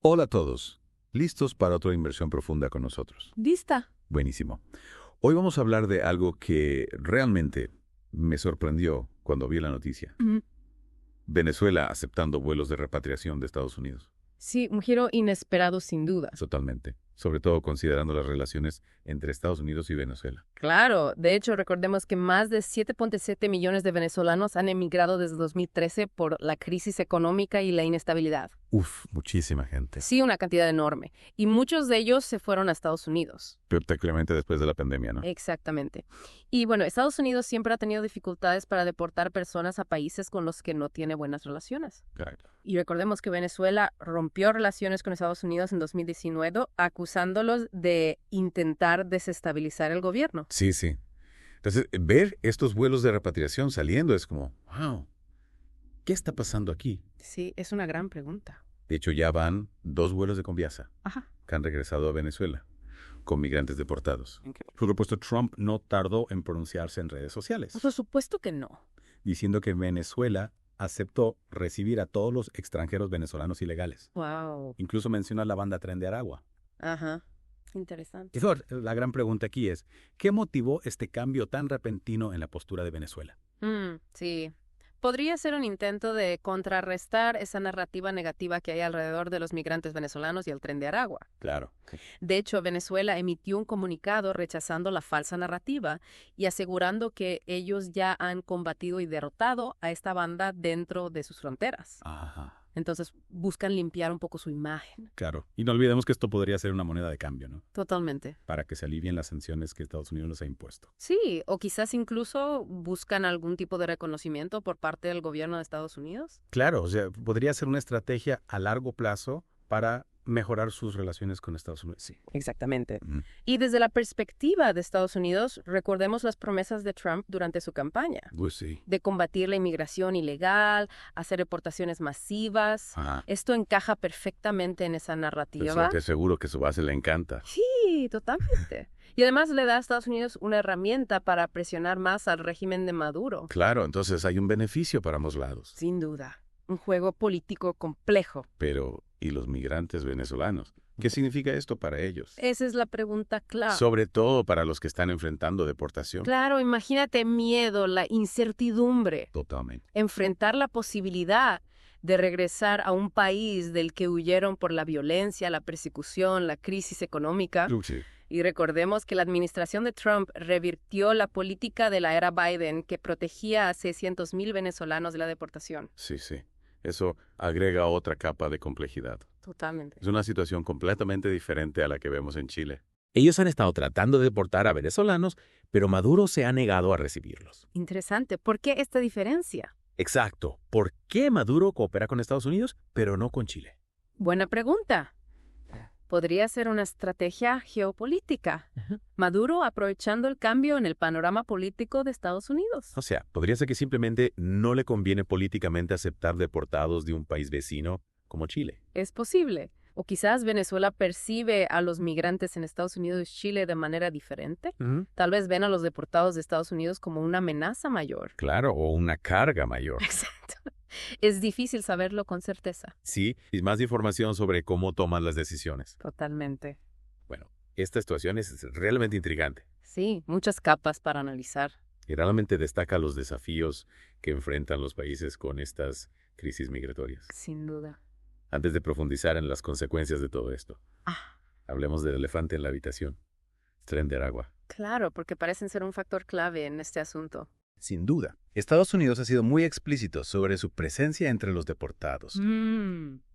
Hola a todos. ¿Listos para otra inversión profunda con nosotros? Lista. Buenísimo. Hoy vamos a hablar de algo que realmente me sorprendió cuando vi la noticia. Venezuela aceptando vuelos de repatriación de Estados Unidos. Sí, un giro inesperado sin duda. Totalmente. Sobre todo considerando las relaciones entre Estados Unidos y Venezuela. Claro, de hecho recordemos que más de 7.7 millones de venezolanos han emigrado desde 2013 por la crisis económica y la inestabilidad. Uf, muchísima gente. Sí, una cantidad enorme. Y muchos de ellos se fueron a Estados Unidos. Particularmente después de la pandemia, ¿no? Exactamente. Y bueno, Estados Unidos siempre ha tenido dificultades para deportar personas a países con los que no tiene buenas relaciones. Claro. Y recordemos que Venezuela rompió relaciones con Estados Unidos en 2019, acusándolos de intentar desestabilizar el gobierno. Sí, sí. Entonces, ver estos vuelos de repatriación saliendo es como, wow, ¿qué está pasando aquí? Sí, es una gran pregunta. De hecho, ya van 2 vuelos de Conviasa Ajá. que han regresado a Venezuela con migrantes deportados. Por supuesto, Trump no tardó en pronunciarse en redes sociales, Por supuesto que no. diciendo que Venezuela aceptó recibir a todos los extranjeros venezolanos ilegales. Wow. Incluso menciona la banda Tren de Aragua. Ajá. Interesante. Y Flor, la gran pregunta aquí es, ¿qué motivó este cambio tan repentino en la postura de Venezuela? Sí. Podría ser un intento de contrarrestar esa narrativa negativa que hay alrededor de los migrantes venezolanos y el Tren de Aragua. Claro. De hecho, Venezuela emitió un comunicado rechazando la falsa narrativa y asegurando que ellos ya han combatido y derrotado a esta banda dentro de sus fronteras. Ajá. Entonces, buscan limpiar un poco su imagen. Claro. Y no olvidemos que esto podría ser una moneda de cambio, ¿no? Totalmente. Para que se alivien las sanciones que Estados Unidos les ha impuesto. Sí, o quizás incluso buscan algún tipo de reconocimiento por parte del gobierno de Estados Unidos. Claro, o sea, podría ser una estrategia a largo plazo para mejorar sus relaciones con Estados Unidos. Sí. Exactamente. Mm. Y desde la perspectiva de Estados Unidos, recordemos las promesas de Trump durante su campaña, Pues sí. de combatir la inmigración ilegal, hacer deportaciones masivas. Ajá. Esto encaja perfectamente en esa Pues narrativa. te aseguro que su base le encanta. Sí, totalmente. Y además le da a Estados Unidos una herramienta para presionar más al régimen de Maduro. Claro, entonces hay un beneficio para ambos lados. Sin duda. Un juego político complejo. Pero, ¿y los migrantes venezolanos? ¿Qué significa esto para ellos? Esa es la pregunta clave. Sobre todo para los que están enfrentando deportación. Claro, imagínate miedo, la incertidumbre, Totalmente. enfrentar la posibilidad de regresar a un país del que huyeron por la violencia, la persecución, la crisis económica. Sí. Y recordemos que la administración de Trump revirtió la política de la era Biden que protegía a 600,000 venezolanos de la deportación. Sí, sí. Eso agrega otra capa de complejidad. Totalmente. Es una situación completamente diferente a la que vemos en Chile. Ellos han estado tratando de deportar a venezolanos, pero Maduro se ha negado a recibirlos. Interesante. ¿Por qué esta diferencia? Exacto. ¿Por qué Maduro coopera con Estados Unidos, pero no con Chile? Buena pregunta. Podría ser una estrategia geopolítica. Maduro aprovechando el cambio en el panorama político de Estados Unidos. O sea, podría ser que simplemente no le conviene políticamente aceptar deportados de un país vecino como Chile. Es posible. O quizás Venezuela percibe a los migrantes en Estados Unidos y Chile de manera diferente. Tal vez ven a los deportados de Estados Unidos como una amenaza mayor. Claro, o una carga mayor. Exacto. Es difícil saberlo con certeza. Sí, y más información sobre cómo toman las decisiones. Totalmente. Bueno, esta situación es realmente intrigante Sí, muchas capas para analizar. y realmente destaca los desafíos que enfrentan los países con estas crisis migratorias. Sin duda. Antes de profundizar en las consecuencias de todo esto, hablemos del elefante en la habitación, Tren de Aragua. Claro, porque parecen ser un factor clave en este asunto. Sin duda. Estados Unidos ha sido muy explícito sobre su presencia entre los deportados,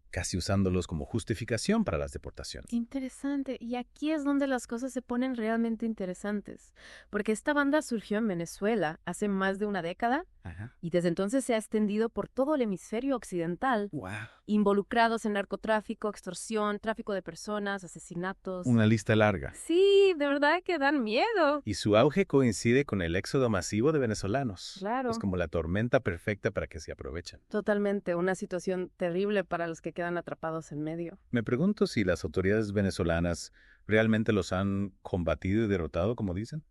casi usándolos como justificación para las deportaciones. Interesante. Y aquí es donde las cosas se ponen realmente interesantes. Porque esta banda surgió en Venezuela hace más de una década Ajá. y desde entonces se ha extendido por todo el hemisferio occidental, Wow. involucrados en narcotráfico, extorsión, tráfico de personas, asesinatos. Una lista larga. Sí, de verdad que dan miedo. Y su auge coincide con el éxodo masivo de venezolanos. Claro. Es como la tormenta perfecta para que se aprovechen. Totalmente, una situación terrible para los que quedan atrapados en medio. Me pregunto si las autoridades venezolanas realmente los han combatido y derrotado, como dicen.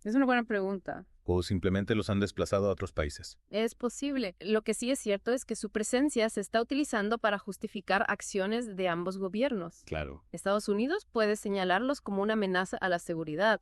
Es una buena pregunta. ¿O simplemente los han desplazado a otros países? Es posible. Lo que sí es cierto es que su presencia se está utilizando para justificar acciones de ambos gobiernos. Claro. Estados Unidos puede señalarlos como una amenaza a la seguridad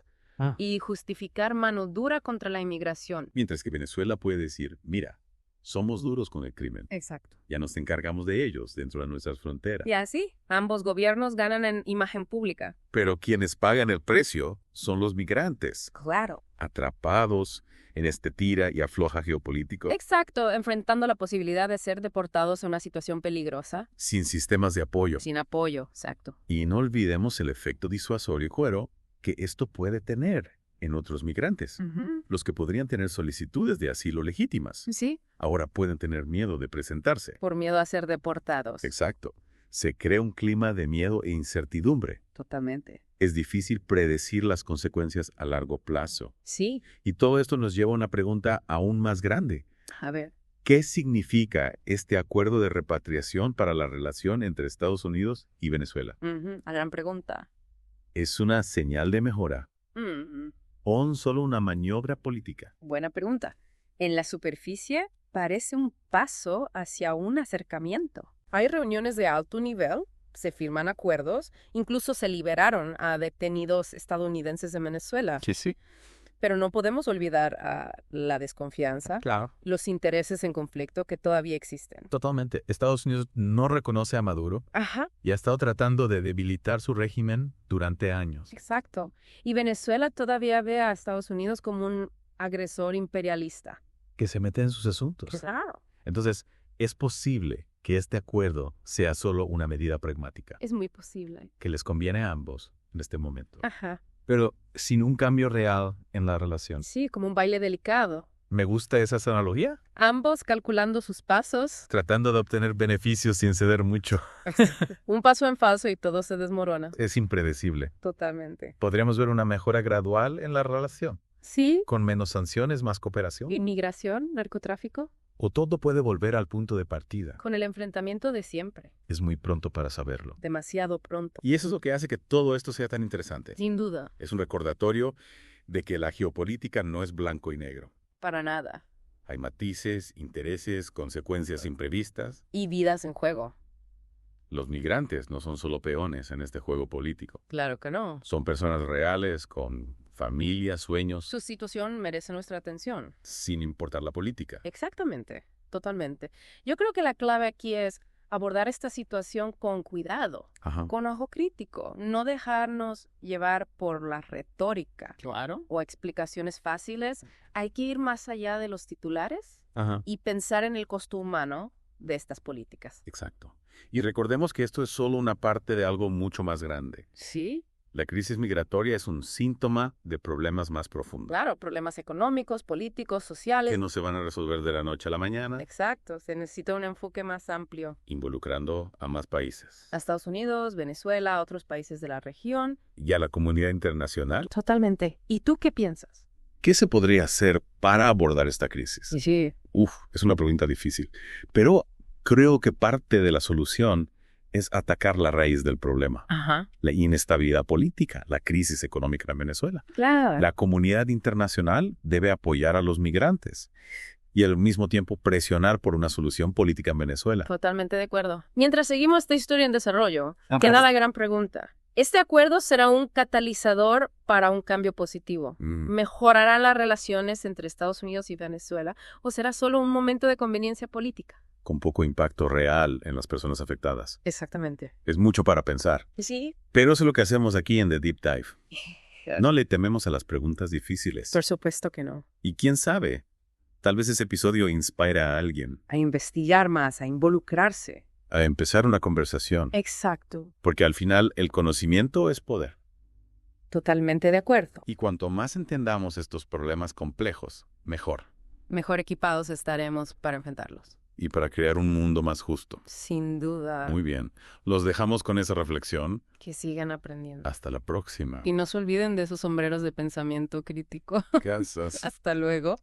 y justificar mano dura contra la inmigración. Mientras que Venezuela puede decir, mira, somos duros con el crimen. Exacto. Ya nos encargamos de ellos dentro de nuestras fronteras. Y así, ambos gobiernos ganan en imagen pública. Pero quienes pagan el precio son los migrantes, Claro. atrapados en este tira y afloja geopolítico, Exacto, enfrentando la posibilidad de ser deportados en una situación peligrosa. sin sistemas de apoyo. Sin apoyo, exacto. Y no olvidemos el efecto disuasorio y cuero que esto puede tener en otros migrantes. Los que podrían tener solicitudes de asilo legítimas, Sí, ahora pueden tener miedo de presentarse. por miedo a ser deportados. Exacto. Se crea un clima de miedo e incertidumbre. Totalmente. Es difícil predecir las consecuencias a largo plazo. Sí, Y todo esto nos lleva a una pregunta aún más grande. a ver. ¿Qué significa este acuerdo de repatriación para la relación entre Estados Unidos y Venezuela? La gran pregunta. ¿Es una señal de mejora o solo una maniobra política? Buena pregunta. En la superficie parece un paso hacia un acercamiento. Hay reuniones de alto nivel, se firman acuerdos, incluso se liberaron a detenidos estadounidenses de Venezuela. Sí. Pero no podemos olvidar la desconfianza, Claro. los intereses en conflicto que todavía existen. Totalmente. Estados Unidos no reconoce a Maduro Ajá, y ha estado tratando de debilitar su régimen durante años. exacto. Y Venezuela todavía ve a Estados Unidos como un agresor imperialista. Que se mete en sus asuntos. Claro. Entonces, es posible que este acuerdo sea solo una medida pragmática, Es muy posible. que les conviene a ambos en este momento. Ajá. Pero sin un cambio real en la relación. Sí, como un baile delicado. Me gusta esa analogía. Ambos calculando sus pasos. Tratando de obtener beneficios sin ceder mucho. Un paso en falso y todo se desmorona. Es impredecible. Totalmente. Podríamos ver una mejora gradual en la relación, Sí. con menos sanciones, más cooperación. Inmigración, narcotráfico, O todo puede volver al punto de partida. con el enfrentamiento de siempre. Es muy pronto para saberlo. Demasiado pronto. Y eso es lo que hace que todo esto sea tan interesante. Sin duda. Es un recordatorio de que la geopolítica no es blanco y negro. Para nada. Hay matices, intereses, consecuencias imprevistas. Y vidas en juego. Los migrantes no son solo peones en este juego político. Claro que no. Son personas reales con familias, sueños, Su situación merece nuestra atención. sin importar la política. Exactamente. Totalmente. Yo creo que la clave aquí es abordar esta situación con cuidado, Ajá. con ojo crítico, no dejarnos llevar por la retórica. Claro. O explicaciones fáciles. Hay que ir más allá de los titulares Ajá. y pensar en el costo humano de estas políticas. Exacto. Y recordemos que esto es solo una parte de algo mucho más grande. Sí, La crisis migratoria es un síntoma de problemas más profundos, claro, problemas económicos, políticos, sociales. que no se van a resolver de la noche a la mañana, Exacto, se necesita un enfoque más amplio. involucrando a más países A Estados Unidos, Venezuela, otros países de la región. y a la comunidad internacional. Totalmente. ¿Y tú qué piensas? ¿Qué se podría hacer para abordar esta crisis? Sí. Es una pregunta difícil, pero creo que parte de la solución es atacar la raíz del problema, Ajá. la inestabilidad política, la crisis económica en Venezuela. Claro. La comunidad internacional debe apoyar a los migrantes y al mismo tiempo presionar por una solución política en Venezuela. Totalmente de acuerdo. Mientras seguimos esta historia en desarrollo, queda la gran pregunta. ¿Este acuerdo será un catalizador para un cambio positivo? ¿Mejorará las relaciones entre Estados Unidos y Venezuela o será solo un momento de conveniencia política? Con poco impacto real en las personas afectadas. Exactamente. Es mucho para pensar. Sí. Pero eso es lo que hacemos aquí en The Deep Dive. No le tememos a las preguntas difíciles. Por supuesto que no. Y quién sabe, tal vez ese episodio inspira a alguien A investigar más, a involucrarse. a empezar una conversación. Exacto. Porque al final el conocimiento es poder. Totalmente de acuerdo. Y cuanto más entendamos estos problemas complejos, mejor. Mejor equipados estaremos para enfrentarlos. Y para crear un mundo más justo. Sin duda. Muy bien. Los dejamos con esa reflexión. Que sigan aprendiendo. Hasta la próxima. Y no se olviden de esos sombreros de pensamiento crítico. ¿Qué haces? Hasta luego.